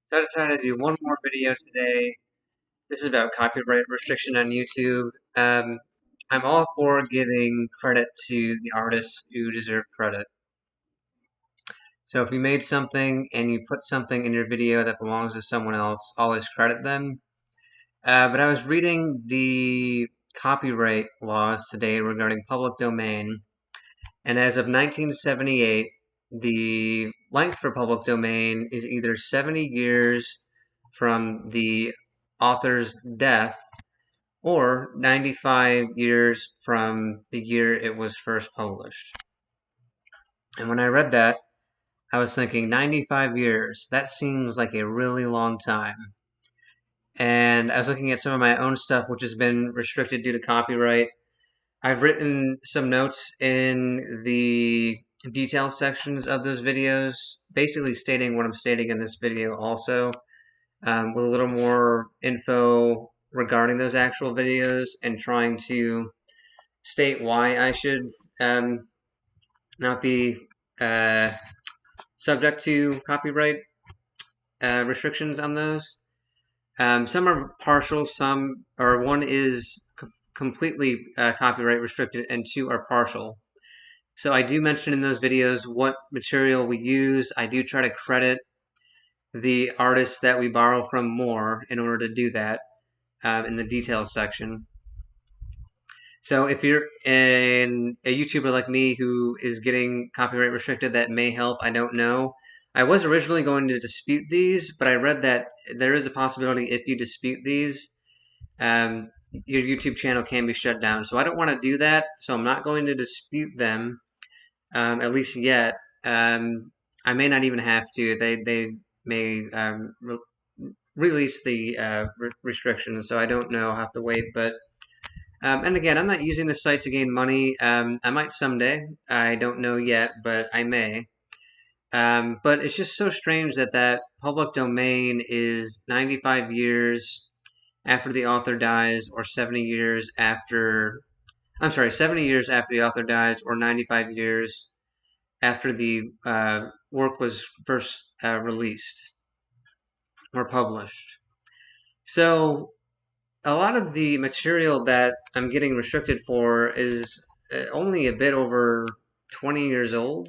So I decided to do one more video today. This is about copyright restriction on YouTube. I'm all for giving credit to the artists who deserve credit. So if you made something and you put something in your video that belongs to someone else, always credit them. But I was reading the copyright laws today regarding public domain, and as of 1978, the length for public domain is either 70 years from the author's death or 95 years from the year it was first published. And when I read that, I was thinking 95 years, that seems like a really long time. And I was looking at some of my own stuff, which has been restricted due to copyright. I've written some notes in the detail sections of those videos, basically stating what I'm stating in this video also, with a little more info regarding those actual videos and trying to state why I should not be uh, subject to copyright restrictions on those. Some are partial, some or one is completely copyright restricted, and two are partial. So I do mention in those videos what material we use. I do try to credit the artists that we borrow from more in order to do that in the details section. So if you're a YouTuber like me who is getting copyright restricted, that may help. I don't know. I was originally going to dispute these, but I read that there is a possibility if you dispute these, your YouTube channel can be shut down. So I don't want to do that. So I'm not going to dispute them, at least yet. I may not even have to. They may release the restrictions, so I don't know. I'll have to wait, but. And again, I'm not using this site to gain money. I might someday. I don't know yet, but I may. But it's just so strange that that public domain is 95 years after the author dies, or 70 years after. I'm sorry, 70 years after the author dies, or 95 years after the work was first released or published. So a lot of the material that I'm getting restricted for is only a bit over 20 years old.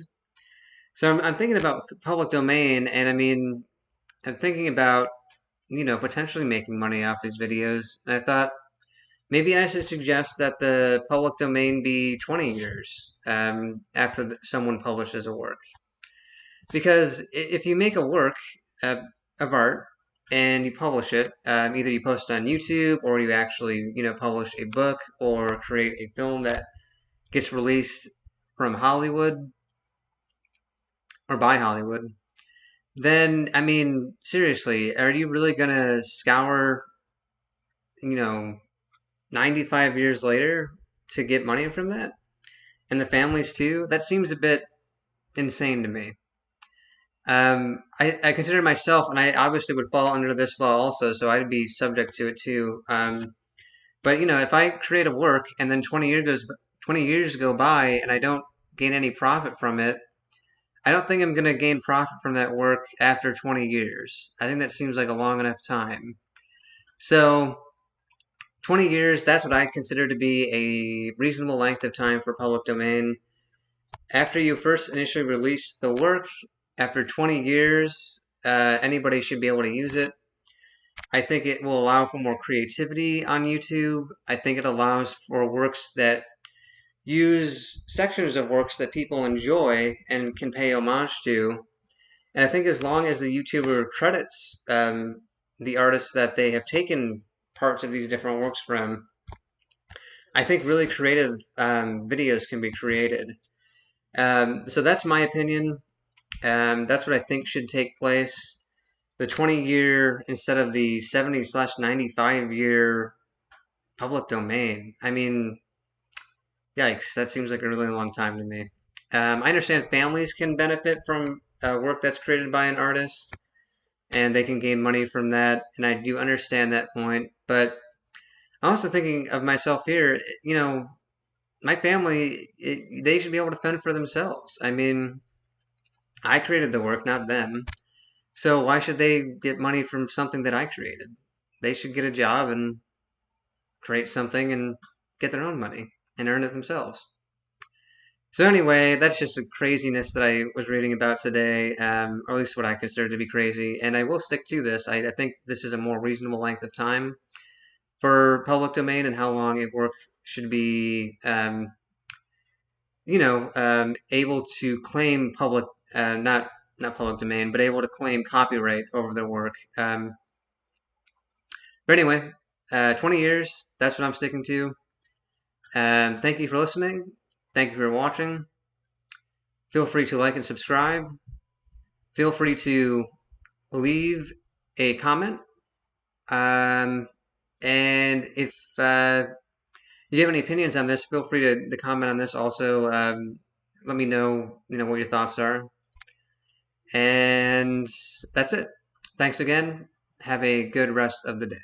So I'm thinking about public domain, and I mean, I'm thinking about, potentially making money off these videos. And I thought maybe I should suggest that the public domain be 20 years after someone publishes a work. Because if you make a work uh, of art and you publish it, either you post it on YouTube or you actually, publish a book or create a film that gets released from Hollywood or by Hollywood, then, I mean, seriously, are you really gonna scour, you know, 95 years later to get money from that? And the families too? That seems a bit insane to me. I consider myself, and I obviously would fall under this law also, so I'd be subject to it too. But if I create a work and then 20 years go by and I don't gain any profit from it, I don't think I'm going to gain profit from that work after 20 years. I think that seems like a long enough time. So 20 years, that's what I consider to be a reasonable length of time for public domain. After you first initially release the work, after 20 years, anybody should be able to use it. I think it will allow for more creativity on YouTube. I think it allows for works that use sections of works that people enjoy and can pay homage to. And I think as long as the YouTuber credits the artists that they have taken parts of these different works from, I think really creative videos can be created. So that's my opinion. That's what I think should take place. The 20-year instead of the 70/95 year public domain. I mean, yikes, that seems like a really long time to me. I understand families can benefit from work that's created by an artist, and they can gain money from that, and I do understand that point. But I'm also thinking of myself here, my family, they should be able to fend for themselves. I mean, I created the work, not them. So why should they get money from something that I created? They should get a job and create something and get their own money and earn it themselves. So anyway, that's just the craziness that I was reading about today, or at least what I consider to be crazy. And I will stick to this. I think this is a more reasonable length of time for public domain and how long a work should be, able to claim public, not public domain, but able to claim copyright over their work. But anyway, 20 years, that's what I'm sticking to. Thank you for listening. Thank you for watching. Feel free to like and subscribe. Feel free to leave a comment. And if you have any opinions on this, feel free to comment on this also. Let me know, what your thoughts are. And that's it. Thanks again. Have a good rest of the day.